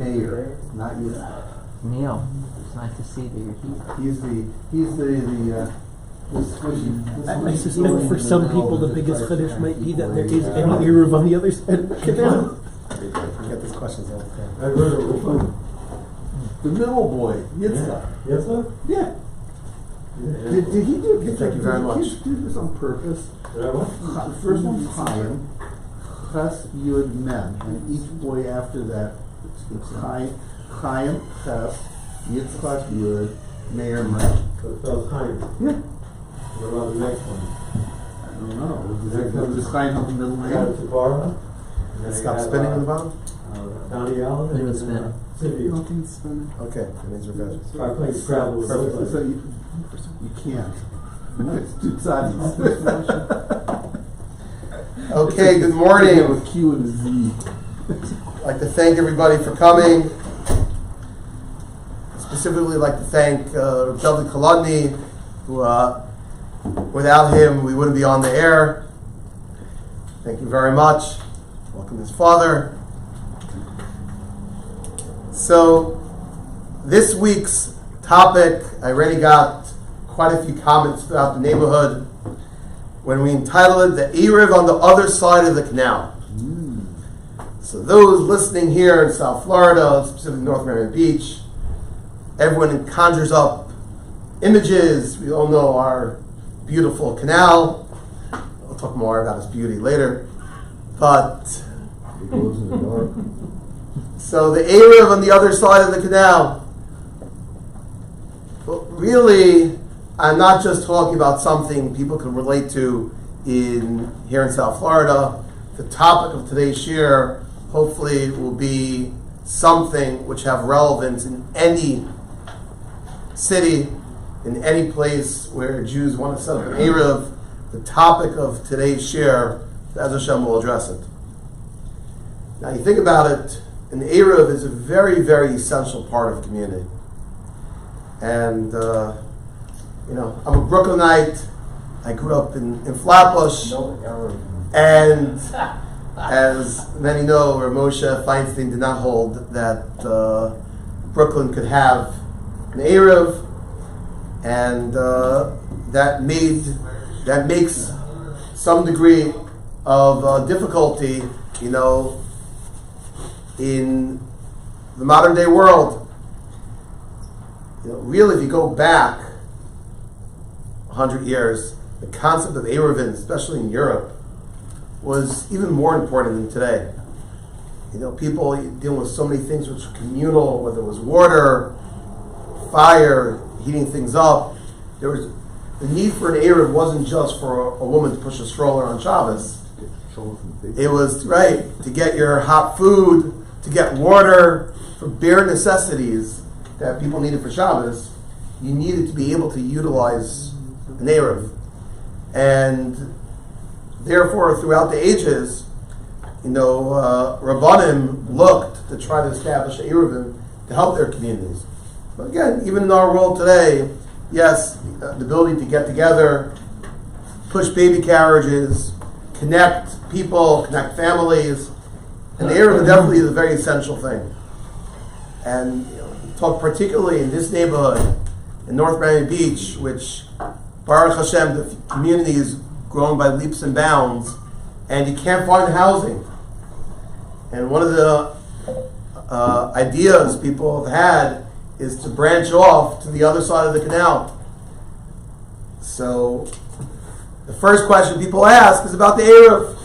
Mayor, not you. Neil, it's nice to see that you're here. He's the I suspect for some people the biggest chiddush might be that there is any Eruv on the other side of the canal. We get these questions all the time. the middle boy, Yitzhak. Yitzhak? Yeah. Did he do? Thank you very much. Did he do this on purpose? The first one's Chaim, Ches Yud Mem, and each boy after that it's Chaim, Ches, Yitzchak Yud, Meir Mem. So it spells Chaim. Yeah. What about the next one? I don't know. Does Chaim have the middle name? Tabara. Stop spinning on the bottom? Donnie Allen. It was spinning. Nothing's spinning. Okay, that means we're good. I played Scrabble with Perfect. So you can't. It's two sides. Okay, good morning. A Q and a Z. I'd like to thank everybody for coming. Specifically, like to thank David Kolodny, who without him we wouldn't be on the air. Thank you very much. Welcome his father. So, this week's topic, I already got quite a few comments throughout the neighborhood when we entitled it "The Eruv on the Other Side of the Canal." So those listening here in South Florida, specifically North Miami Beach, everyone conjures up images. We all know our beautiful canal. We'll talk more about its beauty later. But so the Eruv on the other side of the canal. Well, really, I'm not just talking about something people can relate to here in South Florida. The topic of today's shir hopefully will be something which have relevance in any city, in any place where Jews want to set up an Eruv. The topic of today's shir, Be'ez Hashem will address it. Now you think about it, an Eruv is a very, very essential part of a community. And, I'm a Brooklynite. I grew up in Flatbush. And as many know, Moshe Feinstein did not hold that Brooklyn could have an Eruv. And that makes some degree of difficulty, in the modern day world. Really, if you go back 100 years, the concept of Eruvin, especially in Europe, was even more important than today. People dealing with so many things which were communal, whether it was water, fire, heating things up. There was the need for an Eruv wasn't just for a woman to push a stroller on Shabbos. It was to get your hot food, to get water, for bare necessities that people needed for Shabbos. You needed to be able to utilize an Eruv. And therefore, throughout the ages, Rabbanim looked to try to establish a Eruvim to help their communities. But again, even in our world today, yes, the ability to get together, push baby carriages, connect people, connect families, and the Eruv definitely is a very essential thing. And talk particularly in this neighborhood, in North Miami Beach, which, Baruch Hashem, the community is growing by leaps and bounds, and you can't find housing. And one of the ideas people have had is to branch off to the other side of the canal. So, the first question people ask is about the Eruv.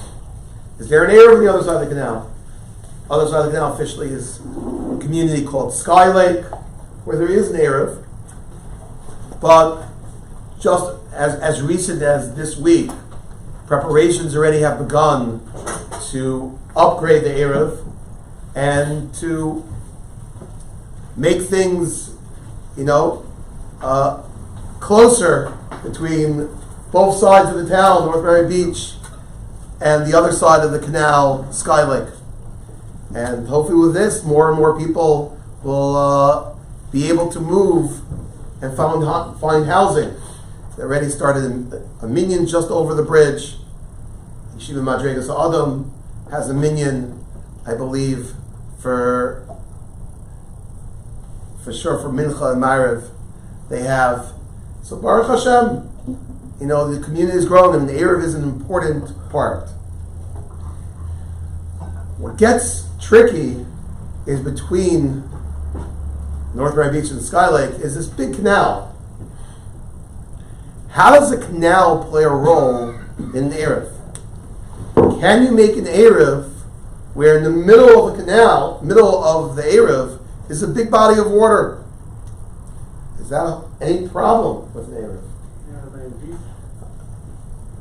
Is there an Eruv on the other side of the canal? Other side of the canal officially is a community called Sky Lake, where there is an Eruv. But just as recent as this week, preparations already have begun to upgrade the Eruv and to make things, closer between both sides of the town, North Miami Beach, and the other side of the canal, Sky Lake. And hopefully with this, more and more people will be able to move and find housing. They already started a minyan just over the bridge. Yeshiva Madregas Adam has a minyan, I believe, for for sure for Mincha and Ma'ariv, they have. So Baruch Hashem, the community is growing, and the Eruv is an important part. What gets tricky is between North Rye Beach and Sky Lake is this big canal. How does the canal play a role in the Eruv? Can you make an Eruv where in the middle of the canal, middle of the Eruv, is a big body of water? Is that any problem with an Eruv?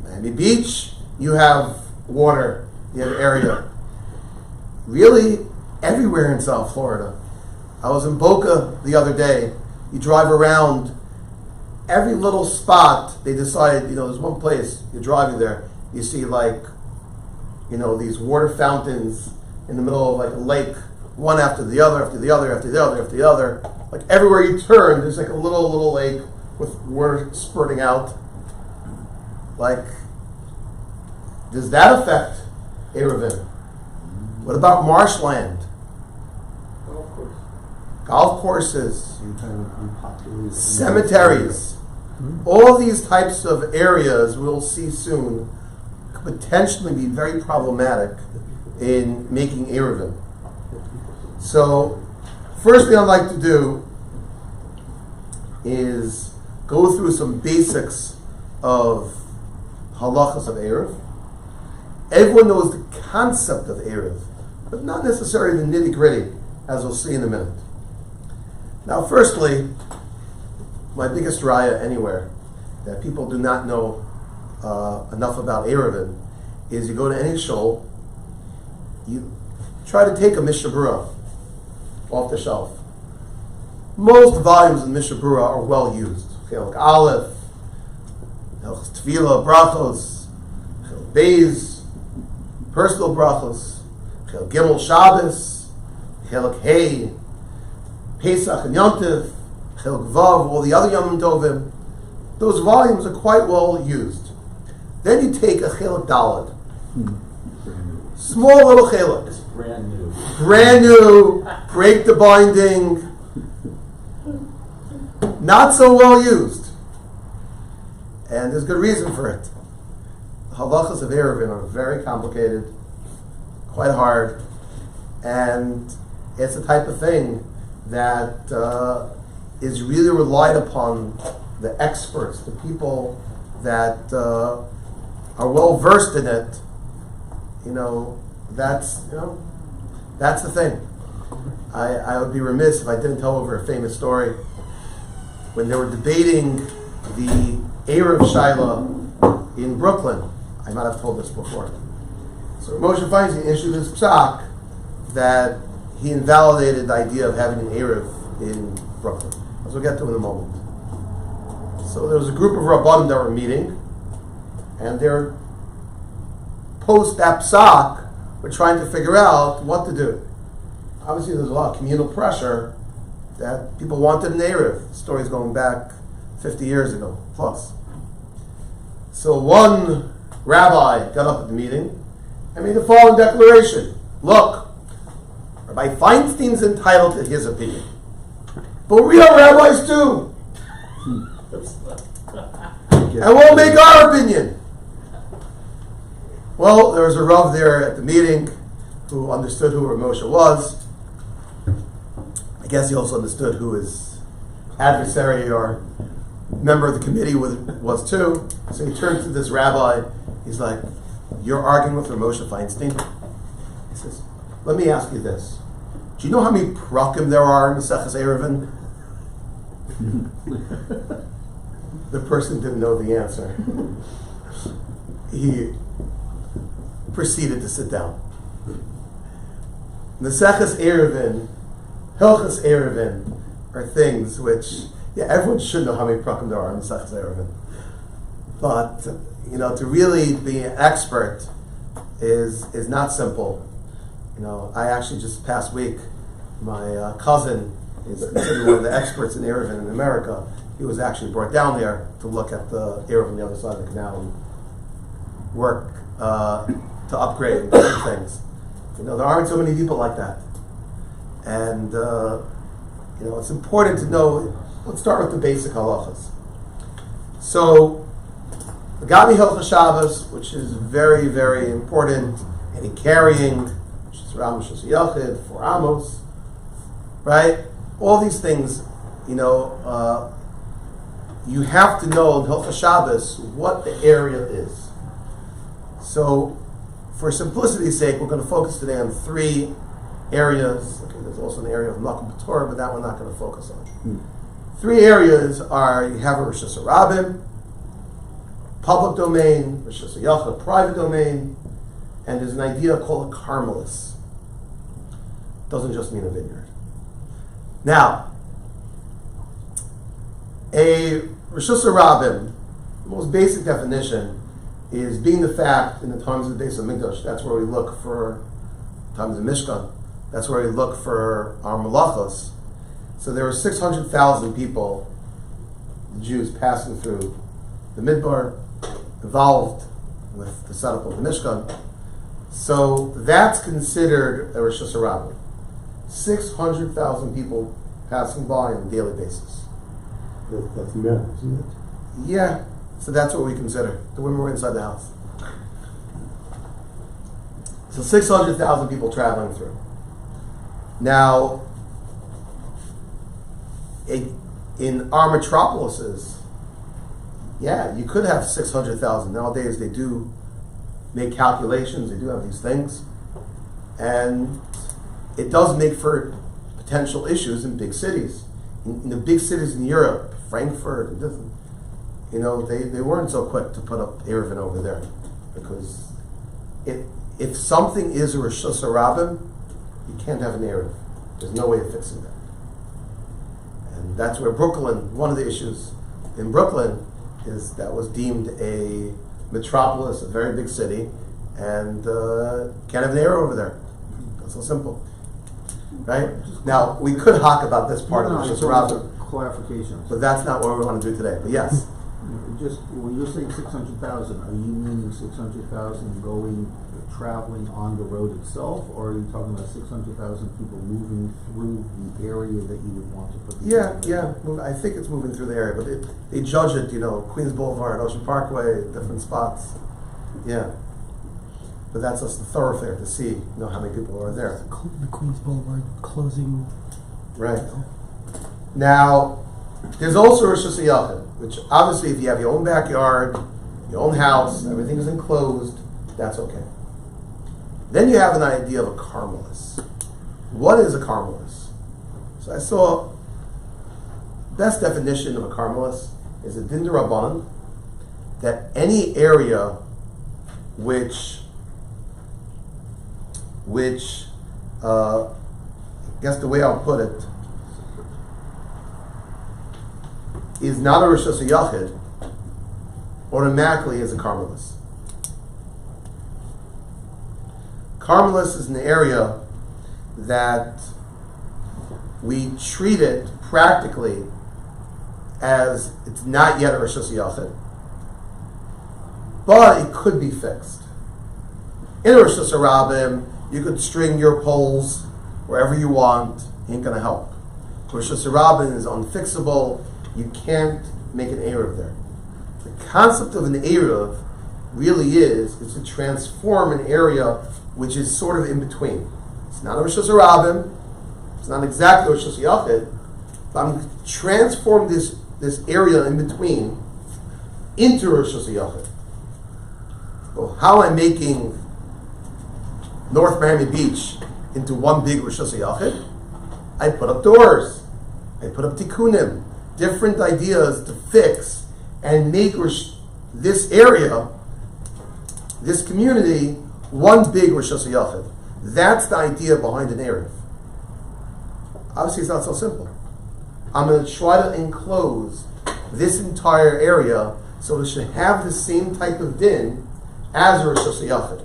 Miami Beach, you have water, you have area. Really, everywhere in South Florida. I was in Boca the other day. You drive around, every little spot, they decide, there's one place, you're driving there, you see these water fountains in the middle of like a lake, one after the other, after the other, after the other, after the other. Like everywhere you turn, there's like a little lake with water spurting out. Like, does that affect Eruvin? What about marshland? Golf courses, cemeteries, all these types of areas we'll see soon could potentially be very problematic in making Eruvin. So, first thing I'd like to do is go through some basics of halachas of Eruv. Everyone knows the concept of Eruv, but not necessarily the nitty-gritty, as we'll see in a minute. Now, firstly, my biggest raya anywhere that people do not know enough about Eruvin is you go to any shul, you try to take a Mishnah Berurah off the shelf. Most volumes of Mishnah Berurah are well used. Chelik Aleph, Tefillah, Brachos, Chelik Beis, personal Brachos, Chelik Gimel Shabbos, Chelik Hey, Pesach and Yom Tov, Chelik Vav, all the other Yom Tovim. Those volumes are quite well used. Then you take a Chelik Daled, small little Chelik, brand new, break the binding, not so well used, and there's good reason for it. The halachas of Eruvin are very complicated, quite hard, and it's the type of thing that is really relied upon the experts, the people that are well versed in it. That's the thing. I would be remiss if I didn't tell over a famous story. When they were debating the Eruv Shaila in Brooklyn, I might have told this before. So Moshe Feinstein issued this psak that he invalidated the idea of having an Eruv in Brooklyn, as we'll get to in a moment. So there was a group of Rabbanim that were meeting, and they're post that psak, we're trying to figure out what to do. Obviously, there's a lot of communal pressure that people wanted an Eruv. The story's going back 50 years ago, plus. So one rabbi got up at the meeting and made the following declaration. Look, Rabbi Feinstein's entitled to his opinion, but we are rabbis too. And we'll make our opinion. Well, there was a Rav there at the meeting who understood who Moshe was. I guess he also understood who his adversary or member of the committee was too. So he turned to this rabbi. He's like, "You're arguing with Moshe Feinstein?" He says, "Let me ask you this. Do you know how many prakim there are in Maseches Eruvin?" The person didn't know the answer. He proceeded to sit down. Maseches Eruvin, Hilchos Eruvin, are things which, everyone should know how many prakim there are in Maseches Eruvin. But, to really be an expert is not simple. I actually just past week, my cousin is considered one of the experts in Eruvin in America. He was actually brought down there to look at the Eruv on the other side of the canal and work to upgrade things. There aren't so many people like that. And it's important to know. Let's start with the basic halachas. So, the Gabi Hilchas Shabbos, which is very, very important, any carrying, which is Ram Shus Yachid, 4 Amos, right? All these things, you have to know in Hilchas Shabbos what the area is. So, for simplicity's sake, we're going to focus today on 3 areas. Okay, there's also an area of Makom B'Torah, but that we're not going to focus on. 3 areas are, you have a Rosh Hashanah, public domain, Rosh Hashanah, private domain, and there's an idea called a Carmelis. Doesn't just mean a vineyard. Now, a Rosh Hashanah, the most basic definition is being the fact in the times of the Beis HaMikdash, that's where we look for times of Mishkan, that's where we look for our malachos. So there were 600,000 people, the Jews, passing through the Midbar, involved with the setup of the Mishkan. So that's considered a Rosh Hashanah. 600,000 people passing by on a daily basis. That's men, isn't it? Yeah, so that's what we consider. The women were inside the house. So 600,000 people traveling through. Now, in our metropolises, yeah, you could have 600,000. Nowadays they do make calculations, they do have these things. And it does make for potential issues in big cities. In the big cities in Europe, Frankfurt, they weren't so quick to put up Eruv over there. Because if something is a Rosh Hashanah, you can't have an Eruv. There's no way of fixing that. And that's where Brooklyn, one of the issues in Brooklyn is that was deemed a metropolis, a very big city, and can't have an Eruv over there. That's so simple. Right? Now, we could hawk about this part of Rosh Hashanah, clarification. but that's not what we want to do today. But yes. Just when you're saying 600,000, are you meaning 600,000 traveling on the road itself, or are you talking about 600,000 people moving through the area that you would want to put? Yeah. I think it's moving through the area, but they judge it. Queens Boulevard, Ocean Parkway, different spots. Yeah, but that's just the thoroughfare to see. How many people are there. The Queens Boulevard closing. Right. Now, there's also Rosh Hashanah, which obviously if you have your own backyard, your own house, everything is enclosed, that's okay. Then you have an idea of a Carmelis. What is a Carmelis? So I saw best definition of a Carmelis is a din d'Rabbanan, that any area which I guess the way I'll put it, is not a Rosh Hashanah, automatically is a Carmelis. Carmelis is an area that we treat it practically as it's not yet a Rosh Hashanah, but it could be fixed. In a Rosh Hashanah, you could string your poles wherever you want, ain't going to help. Rosh Hashanah is unfixable. You can't make an Eruv there. The concept of an Eruv really is to transform an area which is sort of in between. It's not a Rosh Hashanah, it's not exactly Rosh Hashanah, but I'm transform this area in between into Rosh Hashanah. Well, how am I making North Miami Beach into one big Rosh Hashanah? I put up doors, I put up tikkunim, different ideas to fix and make this area, this community, one big Rosh Hashanah. That's the idea behind an Eruv. Obviously, it's not so simple. I'm going to try to enclose this entire area so it should have the same type of din as a Rosh Hashanah.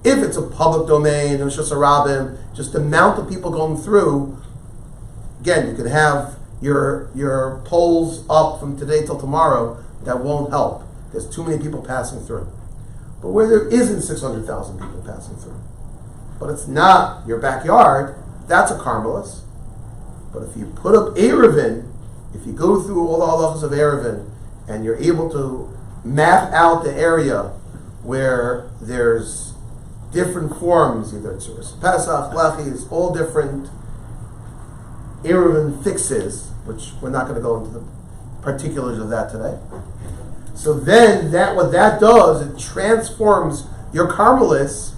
If it's a public domain, Rosh Hashanah, just the amount of people going through, again, you could have your poles up from today till tomorrow, that won't help. There's too many people passing through. But where there isn't 600,000 people passing through, but it's not your backyard, that's a Carmelis. But if you put up Eruvin, if you go through all the halachas of Eruvin, and you're able to map out the area where there's different forms, either it's Pesach, Lechis, all different Eruvin fixes, which we're not going to go into the particulars of that today. So then, what that does, it transforms your Carmelis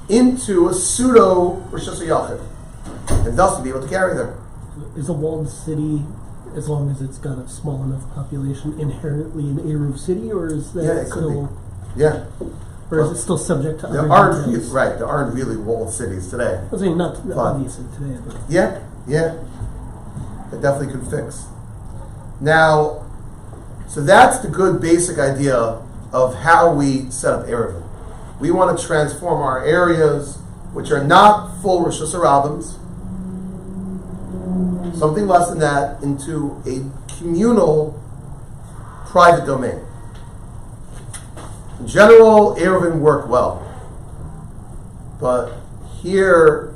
into a pseudo Rosh Hashanah, and thus to be able to carry them. Is a walled city, as long as it's got a small enough population, inherently an Eruv city, or is that Yeah, it still? could be. Yeah. Or is it still subject to other details? Right, there aren't really walled cities today. I was saying not obviously today, but Yeah, it definitely could fix. Now, so that's the good basic idea of how we set up Eruvin. We want to transform our areas, which are not full Rosh Hashanahs, something less than that, into a communal private domain. In general, Eruvin work well. But here,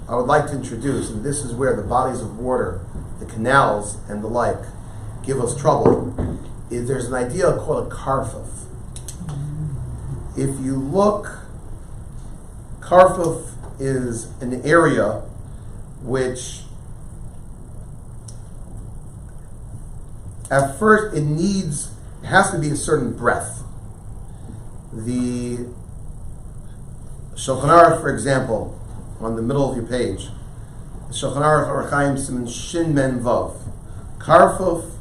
I would like to introduce, and this is where the bodies of water, the canals and the like, give us trouble, is there's an idea called a karfuf. If you look, karfuf is an area which at first it has to be a certain breadth. The Shulchan Aruch, for example, on the middle of your page, the Shulchan Aruch Orach Chaim Siman Shin Men Vav, Karfuf,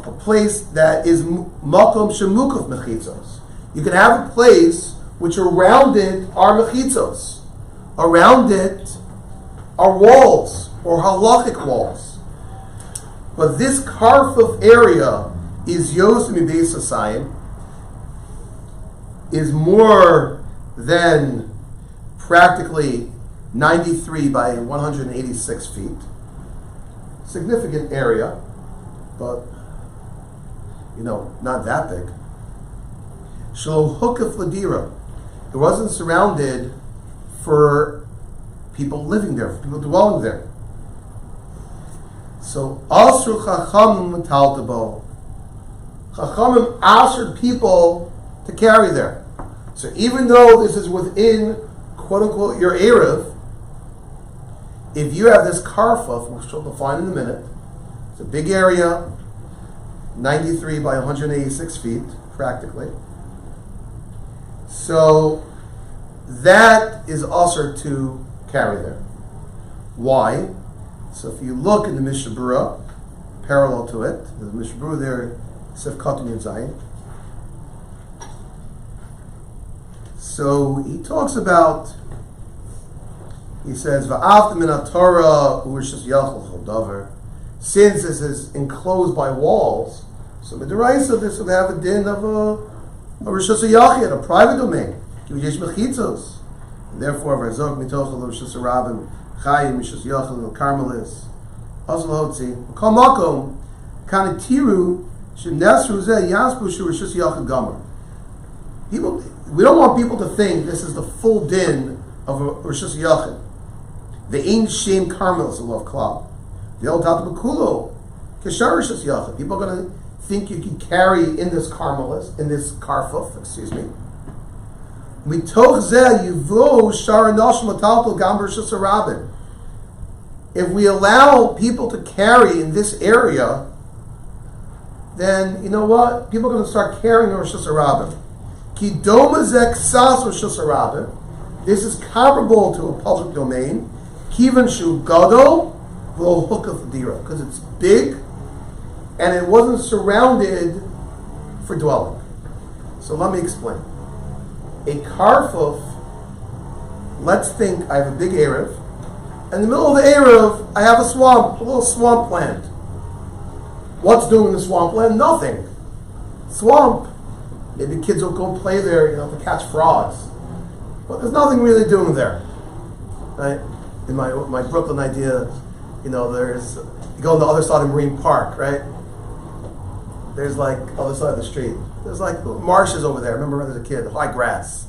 a place that is makom shemukuf mechitzos. You can have a place which around it are mechitzos, around it are walls or halachic walls. But this Karfuf area is Yosem Beis Hasayim, is more than practically 93 by 186 feet. Significant area, but not that big. Shlo Hukaf Ladira. It wasn't surrounded for people living there, for people dwelling there. So Asru Chachamim Metaltabo. Chachamim assured people to carry there. So even though this is within, quote unquote, your Eruv, if you have this karfuf, which we'll define in a minute, it's a big area, 93 by 186 feet, practically. So that is also to carry there. Why? So if you look in the Mishnah Berurah, parallel to it, the Mishnah Berurah there, Sef Katan Yud Zayin. So he talks about, he says, Va'avta min ha-Torah u'rishus yachol chol davar. Since this is enclosed by walls, so Midaraisa, this would have a din of a rishus yachid, a private domain. Yesh mechitzos. Therefore, v'azok mitochel rishus rabim chayim rishus yachid l'karmelis. Also hotzi kol makom kanatiru shenesru zeh yaspu shu rishus yachid gomer. People, we don't want people to think this is the full din of a rishus yachid. The ain't shame karmelis love klal. The old Tata Bakulo, Keshar rishus yachid. People are going to think you can carry in this karmelis, in this karfuf, excuse me. If we allow people to carry in this area, then you know what? People are going to start carrying Rosh Hashanah. This is comparable to a public domain. Because it's big and it wasn't surrounded for dwelling. So let me explain. A karfuf, let's think I have a big Eruv. In the middle of the Eruv, I have a swamp, a little swamp land. What's doing in the swamp land? Nothing. Swamp. Maybe kids will go play there, to catch frogs. But there's nothing really doing there. Right? In my Brooklyn idea, there's, you go on the other side of Marine Park, right? There's like other side of the street. There's like marshes over there. I remember as a kid, high grass.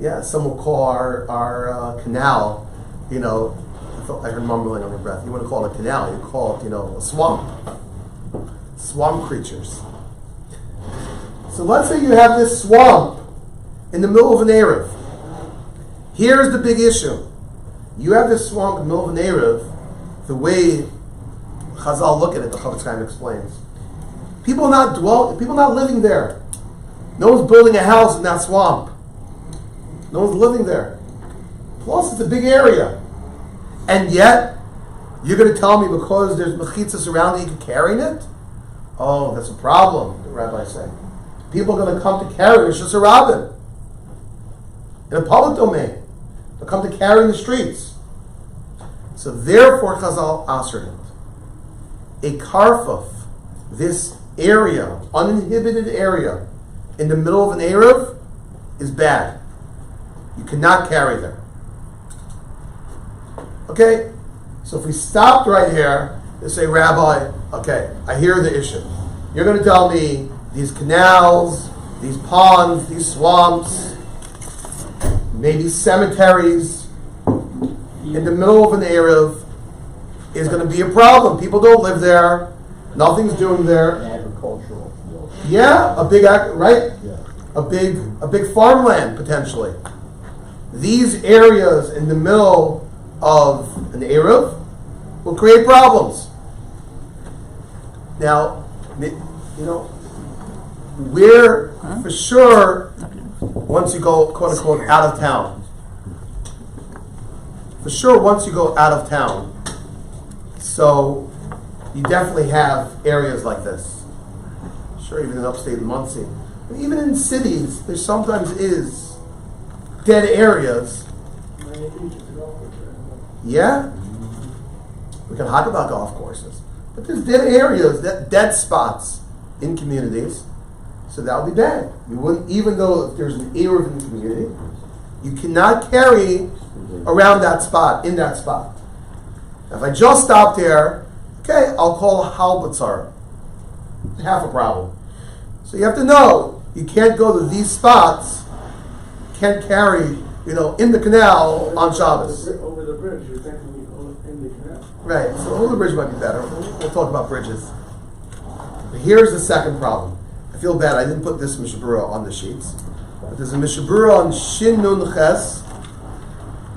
Yeah, some will call our canal, I heard mumbling on your breath. You wouldn't call it a canal, you call it, a swamp. Swamp creatures. So let's say you have this swamp in the middle of an Eruv. Here's the big issue. You have this swamp in the middle of an Eruv, the way Chazal look at it, the Chavetz Chaim explains. People not living there. No one's building a house in that swamp. No one's living there. Plus, it's a big area. And yet, you're going to tell me because there's mechitzas around it, you can carry it? Oh, that's a problem, the rabbis say. People are going to come to carry it. It's just a rabbin. In a public domain. They'll come to carry in the streets. So therefore, Chazal answered it. A karfuf, this area, uninhibited area, in the middle of an Eruv, is bad. You cannot carry there. Okay? So if we stopped right here and say, Rabbi, okay, I hear the issue. You're going to tell me these canals, these ponds, these swamps, maybe cemeteries in the middle of an Eruv is going to be a problem. People don't live there. Nothing's doing there. Agricultural. Yeah, right? Yeah. A big farmland potentially. These areas in the middle of an Eruv will create problems. Now, we're for sure once you go quote unquote out of town. For sure, once you go out of town, so you definitely have areas like this. Sure, even in upstate Muncie. But even in cities, there sometimes is dead areas. Yeah? We can talk about golf courses. But there's dead areas, dead spots in communities. So that would be bad. You wouldn't, even though if there's an Eruv in the community, you cannot carry around that spot, in that spot. Now, if I just stop there, okay, I'll call a halbatzar. Half a problem. So you have to know, you can't go to these spots, can't carry, in the canal on Shabbos. Over the bridge, you're technically in the canal. Right, so over the bridge might be better. We'll talk about bridges. But here's the second problem. I feel bad, I didn't put this Mishabura on the sheets. But there's a Mishabura on Shin Nun Ches,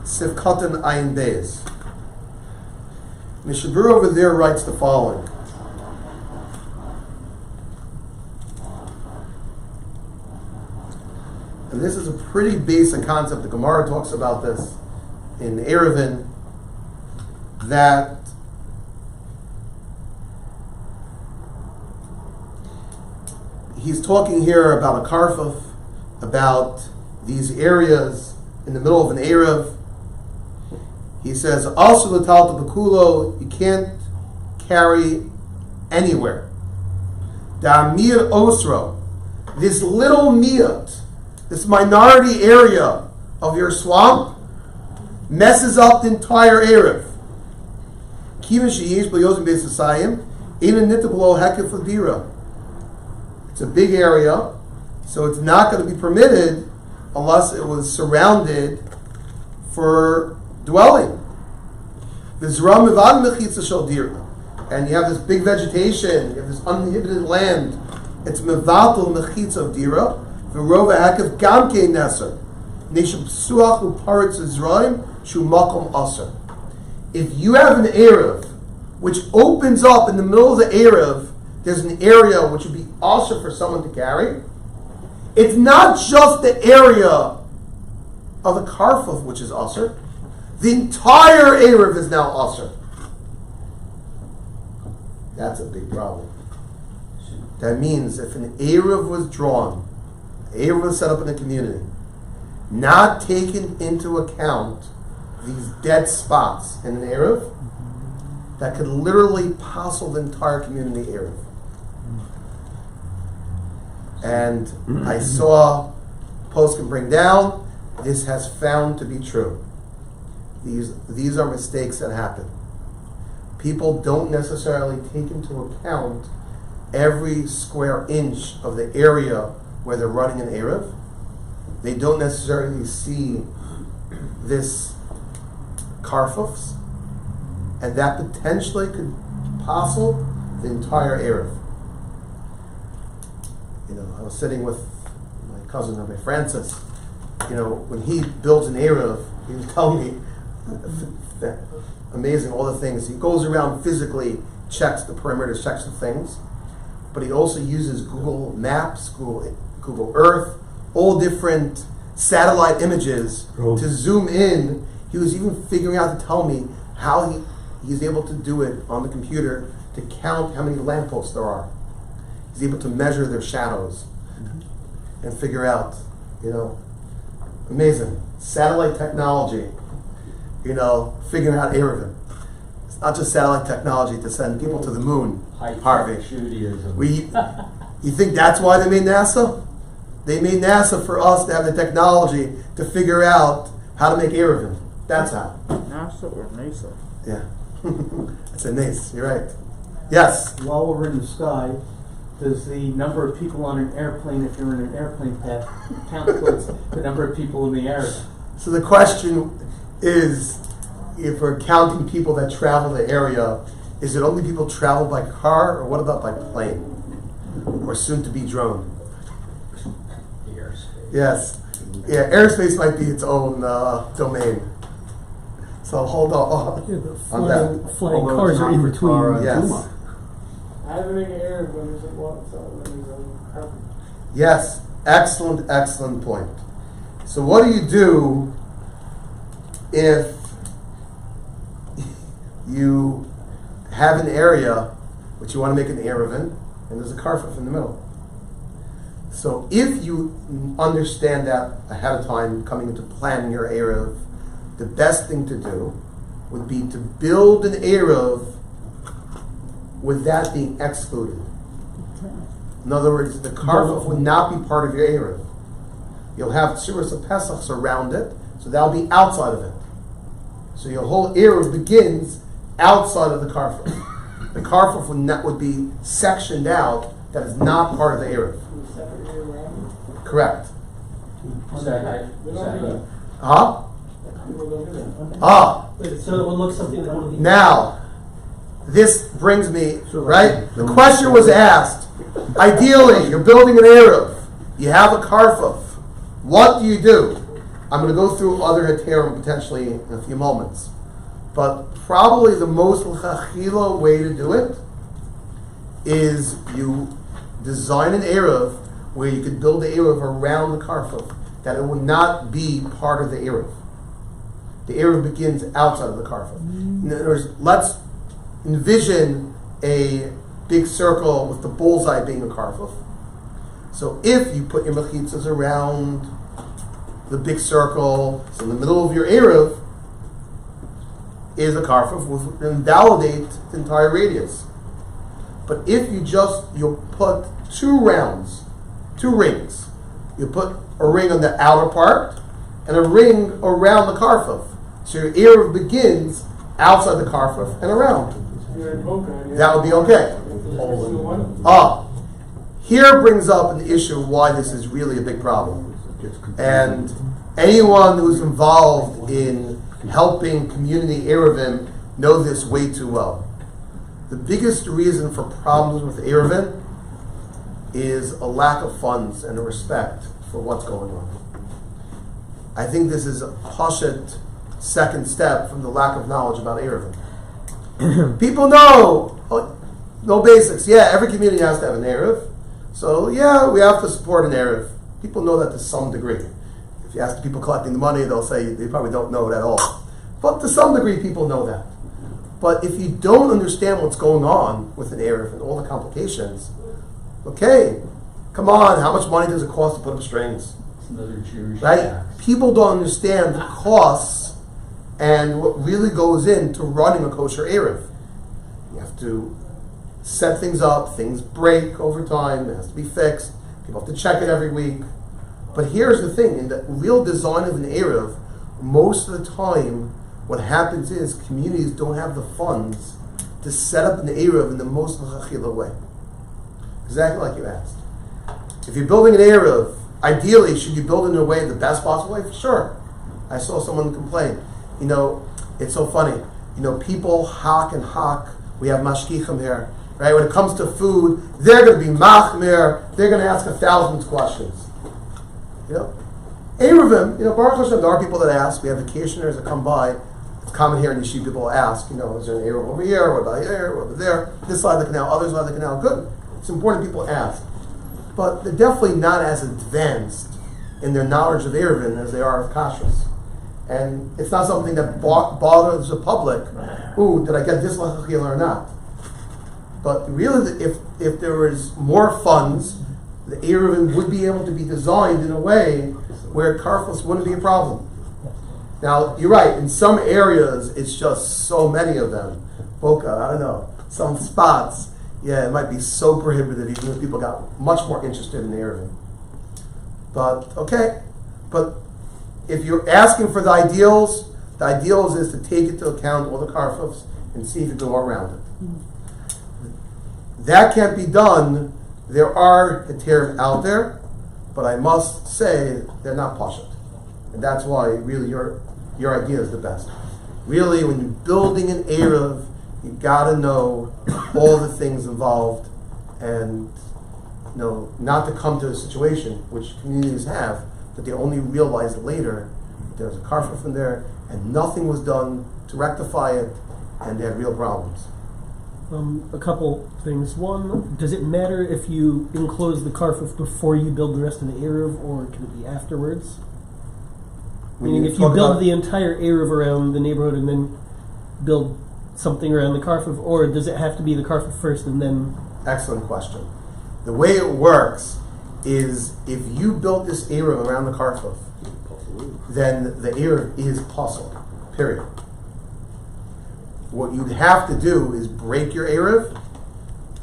Sif Katan Ayin Beis. Mishabura over there writes the following. And this is a pretty basic concept. The Gemara talks about this in Eruvin, that he's talking here about a karfuf, about these areas in the middle of an Eruv. He says, also l'talta b'kulo, you can't carry anywhere. Da'amir osro, this little miyat, this minority area of your swamp messes up the entire Eruv. It's a big area, so it's not going to be permitted unless it was surrounded for dwelling. And you have this big vegetation, you have this uninhibited land. It's mevatel mechitza of dira. V'rova hakav gamke neser. Nesham psuach uparitz Yisraelim shu makom aser. If you have an Eruv which opens up in the middle of the Eruv, there's an area which would be aser for someone to carry. It's not just the area of the karfuf which is aser. The entire Eruv is now aser. That's a big problem. That means if an Eruv was drawn, Eruv was set up in a community, not taken into account these dead spots in an Eruv, that could literally passel the entire community Eruv. And I saw post can bring down, this has found to be true. These are mistakes that happen. People don't necessarily take into account every square inch of the area where they're running an Eruv. they don't necessarily see this karfufs, and that potentially could possible the entire Eruv. You know, I was sitting with my cousin Rabbi Francis. You know, when he builds an Eruv, he was telling me that amazing, all the things. He goes around physically, checks the perimeter, checks the things, but he also uses Google Maps, Google Earth, all different satellite images to zoom in. He was even figuring out to tell me how he's able to do it on the computer to count how many lampposts there are. He's able to measure their shadows and figure out, you know, amazing. Satellite technology, you know, figuring out Eruv. It's not just satellite technology to send people to the moon, Harvey. You think that's why they made NASA? They made NASA for us to have the technology to figure out how to make Eruv. That's how. NASA or NASA? Yeah. It's a NACE, you're right. Yes? While we're in the sky, does the number of people on an airplane, if you're in an airplane path, count towards the number of people in the air? So the question is, if we're counting people that travel the area, is it only people travel by car, or what about by plane? Or soon to be drone? Yes. Yeah, airspace might be its own domain. So hold on. Yeah, the On that. flying cars are in between. Yes. I have an air when there's like one, so when there's Yes. Excellent, excellent point. So what do you do if you have an area which you want to make an Eruv in, and there's a karfuf in the middle? So if you understand that ahead of time, coming into planning your Eruv, the best thing to do would be to build an Eruv with that being excluded. In other words, the karfuf would not be part of your Eruv. You'll have Tzuras of Pesach around it, so that'll be outside of it. So your whole Eruv begins outside of the karfuf. The karfuf would be sectioned out, that is not part of the Eruv. Correct. Huh? So it would look something like one of these. Now, this brings me, right? The question was asked, ideally, you're building an Eruv, you have a karfuf, what do you do? I'm going to go through other heterim potentially in a few moments. But probably the most l'chachila way to do it is you design an Eruv where you could build the Eruv around the karfuf, that it would not be part of the Eruv. The Eruv begins outside of the karfuf. In other words, let's envision a big circle with the bullseye being a karfuf. So if you put your mechitzas around the big circle, so in the middle of your Eruv is a karfuf, which will invalidate the entire radius. But if you'll put two rings. You put a ring on the outer part and a ring around the karfuf. So your Eruv begins outside the karfuf and around. That would be okay. Here brings up an issue of why this is really a big problem. And anyone who's involved in helping community Eruvim know this way too well. The biggest reason for problems with Eruvim is a lack of funds and a respect for what's going on. I think this is a pashut second step from the lack of knowledge about Eruvim. People know, no basics. Yeah, every community has to have an Eruv. So yeah, we have to support an Eruv. People know that to some degree. If you ask the people collecting the money, they'll say they probably don't know it at all. But to some degree, people know that. But if you don't understand what's going on with an Eruv and all the complications, okay, come on, how much money does it cost to put up strings? Right? People don't understand the costs and what really goes into running a kosher Eruv. You have to set things up, things break over time, it has to be fixed, people have to check it every week. But here's the thing, in the real design of an Eruv, most of the time, what happens is communities don't have the funds to set up an Eruv in the most l'chachila way. Exactly like you asked. If you're building an Eruv ideally, should you build in a way the best possible way? Sure. I saw someone complain. It's so funny. People hock and hock. We have mashkichim here, right? When it comes to food, they're going to be machmir. They're going to ask 1,000 questions. Eruvim, Baruch Hashem, there are people that ask. We have vacationers that come by. It's common here in Yeshiva, people ask, is there an Eruv over here? What about here? What about there? This side of the canal, other side of the canal. Good. It's important people ask. But they're definitely not as advanced in their knowledge of Eruvin as they are of Kashrus. And it's not something that bothers the public. Ooh, did I get this lachachila or not? But really, if there was more funds, the Eruvin would be able to be designed in a way where karfos wouldn't be a problem. Now, you're right, in some areas, it's just so many of them. Boca, I don't know, some spots, it might be so prohibitive, even if people got much more interested in the Eruvin. But if you're asking for the ideals is to take into account all the karfos and see if you can go around it. That can't be done. There are heterim out there, but I must say they're not pashut. And that's why really your idea is the best. Really, when you're building an Eruv, you gotta know all the things involved and not to come to a situation which communities have that they only realize later that there's a karfuf in there and nothing was done to rectify it and they had real problems. A couple things. One, does it matter if you enclose the karfuf before you build the rest of the Eruv, or can it be afterwards? Meaning, if you build the entire Eruv around the neighborhood and then build something around the karfuf, or does it have to be the karfuf first and then? Excellent question. The way it works is if you build this Eruv around the karfuf, then the Eruv is possible. Period. What you'd have to do is break your Eruv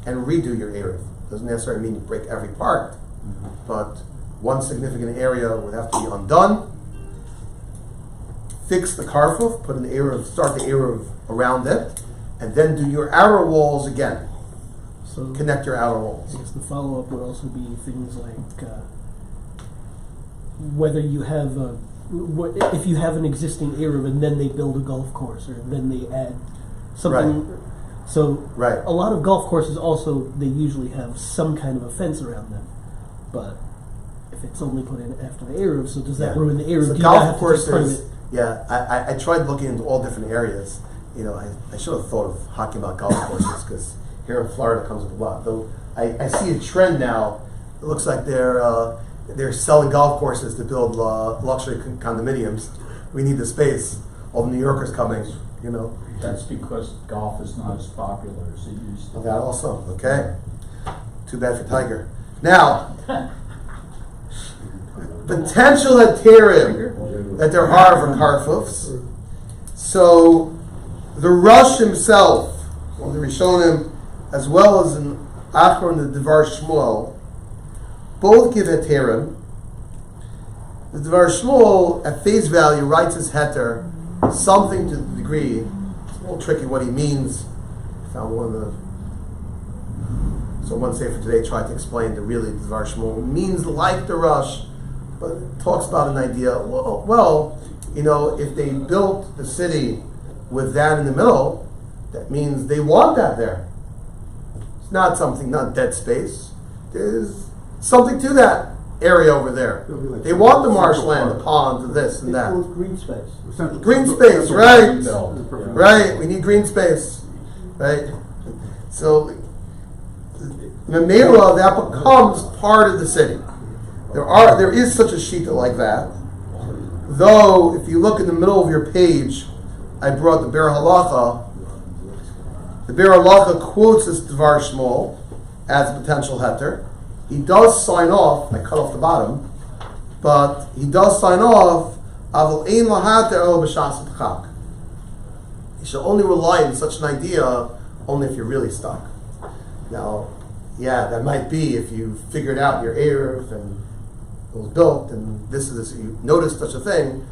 and redo your Eruv. Doesn't necessarily mean you break every part, but one significant area would have to be undone. Fix the karfuf, put an Eruv, start the Eruv around it, and then do your outer walls again. So connect your outer walls. I guess the follow-up would also be things like whether you have if you have an existing Eruv and then they build a golf course, or then they add something. Right. So a lot of golf courses also, they usually have some kind of a fence around them, but if it's only put in after the Eruv, so does that ruin the Eruv? So golf courses. Yeah, I tried looking into all different areas. I should have thought of talking about golf courses because here in Florida comes with a lot. Though I see a trend now. It looks like they're selling golf courses to build luxury condominiums. We need the space. All the New Yorkers coming. That's because golf is not as popular as it used to be. That also, okay. Too bad for Tiger. Now, potential heterim that there are for karfufs. So, the Rosh himself, on the Rishonim, as well as in Achron the Devar Shmuel, both give heterim. The Devar Shmuel, at face value, writes his heter something to the degree. It's a little tricky what he means. I found one of the. So one sefer today tried to explain that really the Devar Shmuel means like the Rosh, but it talks about an idea. Well, if they built the city with that in the middle, that means they want that there. It's not dead space. There's something to that area over there. They want the marshland, the ponds, and this and that. Green space. Green space, right? Right. We need green space, right? So, Memela, that becomes part of the city. There is such a shita like that. Though, if you look in the middle of your page, I brought the Ber Halacha. The Ber Halacha quotes this Devar Shmuel as a potential heter. He does sign off, I cut off the bottom, but he does sign off, Aval ein lahater el b'shas v'chak. You should only rely on such an idea only if you're really stuck. Now, that might be if you figured out your Eruv and it was built and you noticed such a thing,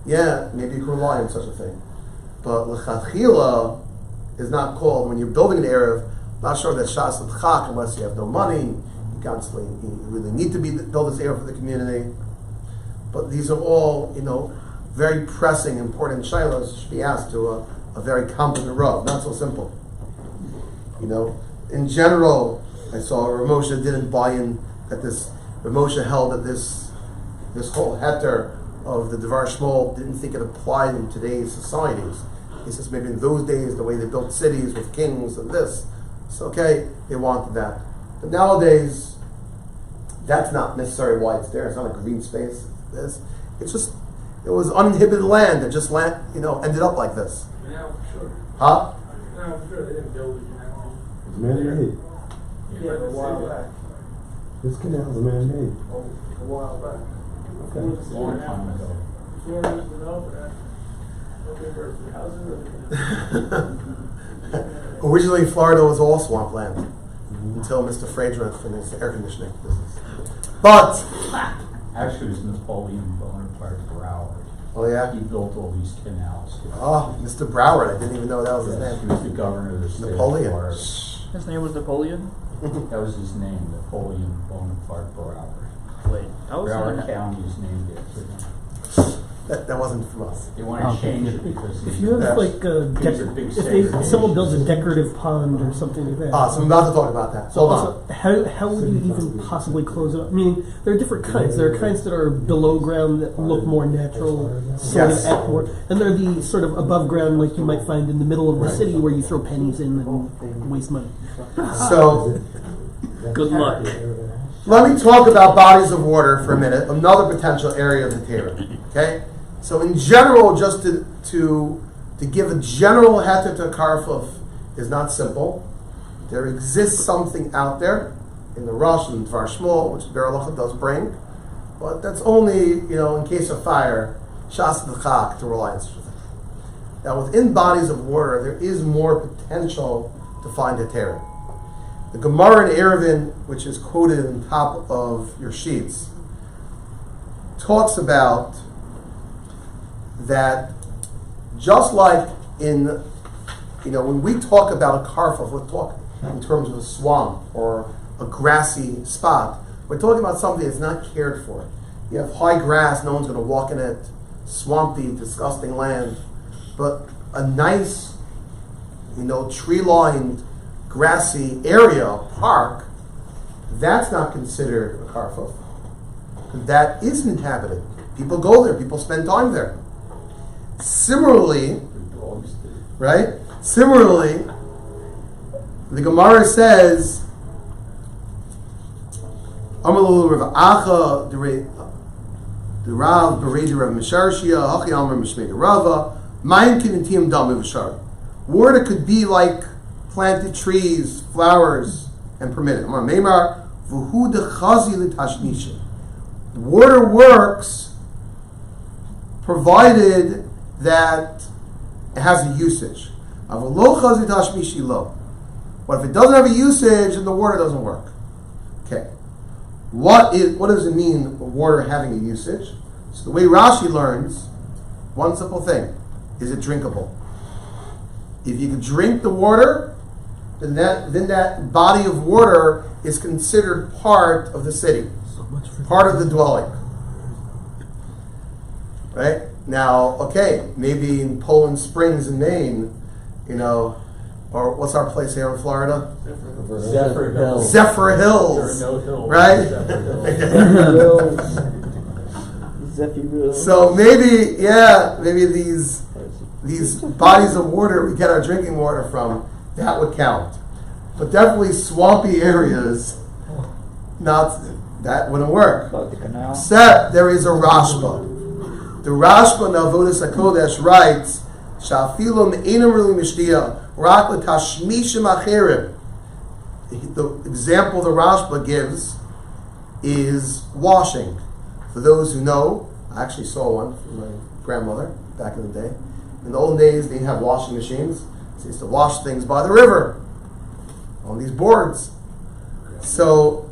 maybe you can rely on such a thing. But l'chachila is not called, when you're building an Eruv, not sure that shas l'chak unless you have no money, you constantly, you really need to build this area for the community. But these are all, very pressing, important shilas should be asked to a very competent Rav. Not so simple. In general, I saw Rav Moshe didn't buy in that Rav Moshe held that this whole heter of the Devar Shmuel didn't think it applied in today's societies. He says maybe in those days, the way they built cities with kings and this, it's okay, they wanted that. But nowadays, that's not necessarily why it's there. It's not a green space. It was uninhibited land that just ended up like this. Yeah, for sure. Huh? Yeah, for sure. They didn't build it, It's man-made. Yeah, a while back. This canal is man-made. A while back. Okay. Long time ago. Before it was developed, looking for houses or Originally, Florida was all swampland until Mr. Friedrich finished the air conditioning business. But Actually, it was Napoleon Bonaparte Broward. oh yeah, He built all these canals. Mr. Broward, I didn't even know that was his Yes, he name. was the governor of the state Napoleon. of Florida. His name was Napoleon? That was his name, Napoleon Bonaparte Broward. Wait, I was Broward in County is named after him. That wasn't from us. They wanted to change it because If you have like if someone builds a decorative pond or something like that. So I'm about to talk about that. Hold on. Also, how would you even possibly close it up? Meaning, there are different kinds. There are kinds that are below ground that look more natural, sort Yes. of at more, and there are the sort of above ground, like you might find in the middle of the city, where you throw pennies in and waste money. So Good luck. let me talk about bodies of water for a minute. Another potential area of the Torah. Okay. So in general, just to give a general heter to karfuf is not simple. There exists something out there in the Rosh and Dvar Shmuel, which Ber Halacha does bring, but that's only in case of fire, shas d'chak to rely on such a thing. Now within bodies of water, there is more potential to find a Torah. The Gemara in Eruvin, which is quoted on top of your sheets, talks about that just like in, when we talk about a karfuf, we're talking in terms of a swamp or a grassy spot. We're talking about something that's not cared for. You have high grass, no one's going to walk in it, swampy, disgusting land. But a nice, tree-lined, grassy area, park, that's not considered a karfuf. That is inhabited. People go there, people spend time there. Similarly, right? Similarly, the Gemara says, "Amalu Rav Acha the Rav Beredi Rav Misharshia Hachi Amar Mishmei Rava Mayim Kinetiyim Dam V'Shar." Water could be like planted trees, flowers, and permitted. Amar Meimar V'Hu Dechazi L'Tashnisha. Water works provided that it has a usage. But if it doesn't have a usage, then the water doesn't work. Okay. What does it mean, water having a usage? So the way Rashi learns, one simple thing, is it drinkable? If you can drink the water, then that body of water is considered part of the city, part of the dwelling. Right? Now, okay, maybe in Poland Springs in Maine, or what's our place here in Florida? Zephyr Hills. Zephyr Hills. There are no hills. Right? Zephyr Hills. So maybe these bodies of water we get our drinking water from, that would count. But definitely swampy areas, that wouldn't work. About the canal. Except there is a Rashba. The Rashba in Avodas HaKodesh writes, "Sha'afilu me'enam really mishtiya, rak l'tashmishim acherim." The example the Rashba gives is washing. For those who know, I actually saw one from my grandmother back in the day. In the old days, they didn't have washing machines. They used to wash things by the river on these boards. So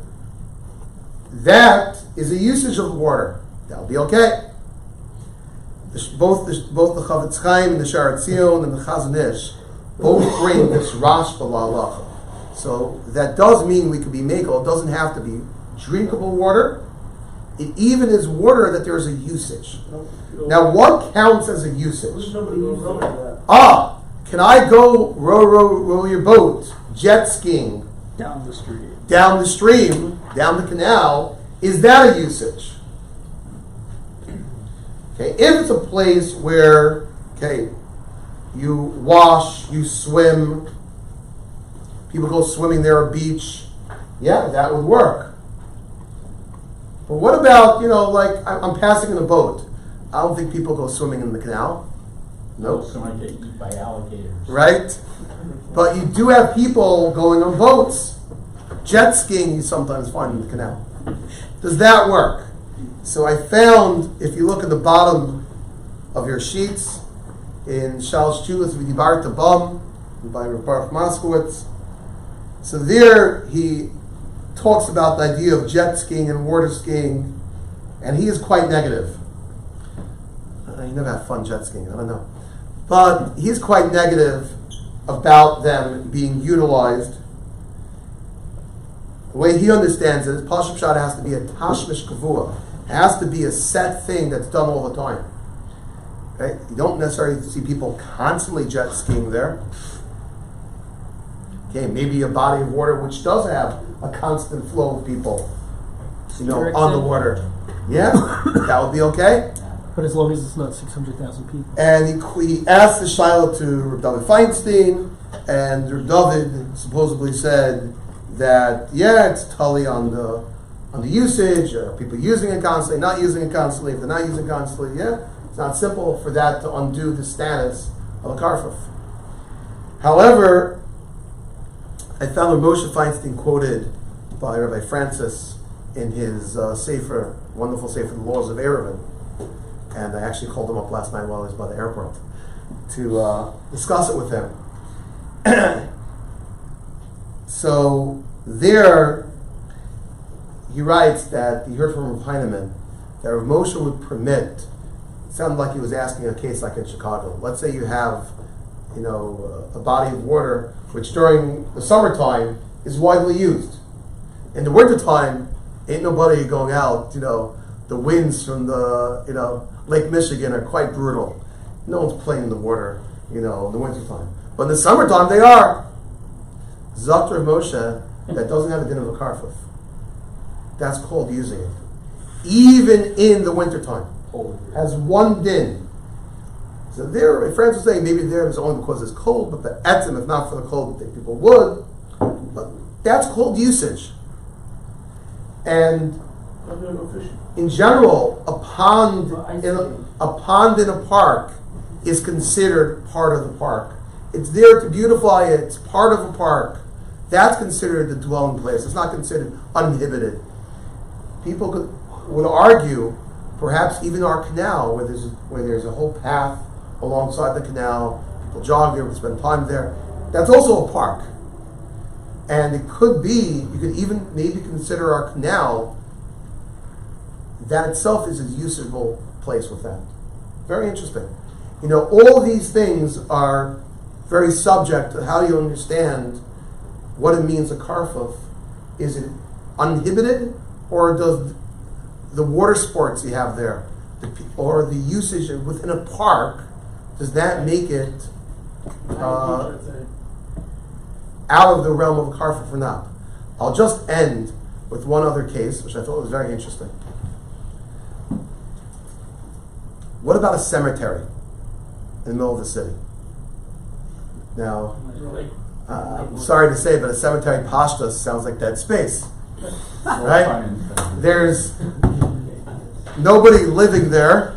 that is a usage of water. That'll be okay. Both the Chavetz Chaim and the Sha'ar Tzion and the Chazon Ish both bring this Rashba la'alacha. So that does mean we could be makel. It doesn't have to be drinkable water. It even is water that there is a usage. Now, what counts as a usage? Can I go row your boat, jet skiing, Down the street. down the stream, down the canal? Is that a usage? Okay, if it's a place where, you wash, you swim, people go swimming there, a beach, yeah, that would work. But what about, like I'm passing in a boat. I don't think people go swimming in the canal. Nope. So I get eaten by alligators. Right? But you do have people going on boats. Jet skiing you sometimes find in the canal. Does that work? So I found, if you look at the bottom of your sheets, in Shalosh Chulas V'Dibarta Bam, by Baruch Moskowitz, so there he talks about the idea of jet skiing and water skiing, and he is quite negative. You never had fun jet skiing, I don't know. But he's quite negative about them being utilized. The way he understands it is Pashup Shad has to be a tashmish kavua. It has to be a set thing that's done all the time. Okay? You don't necessarily see people constantly jet skiing there. Okay, maybe a body of water which does have a constant flow of people, on the water. Yeah, that would be okay. But as long as it's not 600,000 people. And he asked the Shiloh to Reb David Feinstein, and Reb David supposedly said that, it's totally on the usage, people using it constantly, not using it constantly. If they're not using it constantly, it's not simple for that to undo the status of a karfuf. However, I found Moshe Feinstein quoted by Rabbi Francis in his wonderful sefer, The Laws of Eruv. And I actually called him up last night while I was by the airport to discuss it with him. So there, he writes that he heard from Rav Heinemann that Rav Moshe would permit. It sounded like he was asking a case like in Chicago. Let's say you have, a body of water which during the summertime is widely used. In the wintertime, ain't nobody going out. The winds from the Lake Michigan are quite brutal. No one's playing in the water, in the wintertime. But in the summertime, they are. Zakter Moshe, that doesn't have a din of a karfuf. That's called using it. Even in the wintertime. Has one din. So there, my friends were saying, maybe there is only because it's cold, but the etzim, if not for the cold, people would. But that's called usage. And in general, a pond in a park is considered part of the park. It's there to beautify it. It's part of a park. That's considered the dwelling place. It's not considered uninhibited. People would argue, perhaps even our canal, where there's a whole path alongside the canal, people jog there, spend time there. That's also a park. And it could be, you could even maybe consider our canal, that itself is a usable place with that. Very interesting. All these things are very subject to how you understand what it means a karfuf. Is it uninhibited, or does the water sports you have there, or the usage within a park, does that make it out of the realm of a karfuf or not? I'll just end with one other case, which I thought was very interesting. What about a cemetery in the middle of the city? Now, I'm sorry to say, but a cemetery pashtus sounds like dead space, right? There's nobody living there,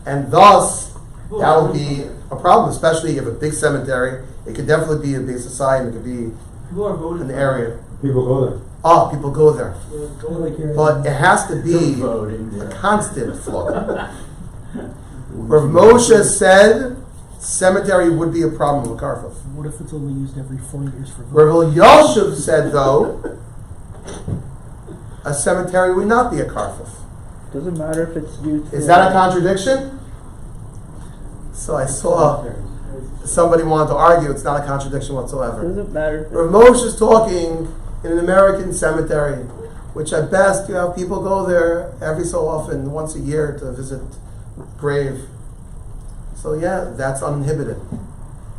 and thus that would be a problem, especially if you have a big cemetery. It could definitely be a big society. It could be an area. People go there. People go there. But it has to be a constant flow. Where Moshe said cemetery would be a problem with karfuf. What if it's only used every 4 years for voting? Where Yoshev said, though, a cemetery would not be a karfuf. Doesn't matter if it's used. Is that a contradiction? So I saw somebody wanted to argue, it's not a contradiction whatsoever. Doesn't matter. Rav Moshe is talking in an American cemetery, which at best, people go there every so often, once a year, to visit grave. So yeah, that's uninhibited.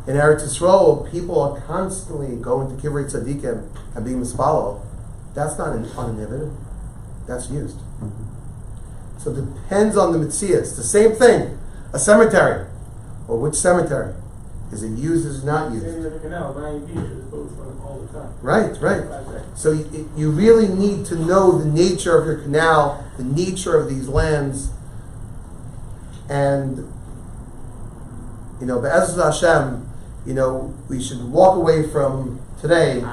In Eretz Yisrael, people are constantly going to Kivrei Tzadikim and being mispalo. That's not uninhibited. That's used. So it depends on the mitzias. The same thing. A cemetery. Or which cemetery? Is it used, is it not used? Same with the canal, Miami Beach is both running all the time. Right. So you really need to know the nature of your canal, the nature of these lands, and Be'ez Hashem, we should walk away from today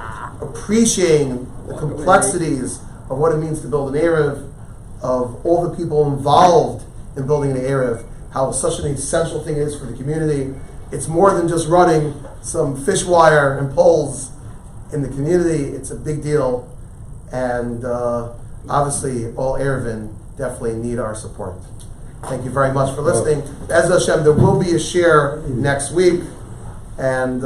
appreciating the complexities of what it means to build an Eruv, of all the people involved in building an Eruv, how such an essential thing it is for the community. It's more than just running some fish wire and poles in the community. It's a big deal, and obviously all Eruvin definitely need our support. Thank you very much for listening. Be'ez Hashem, there will be a share next week, and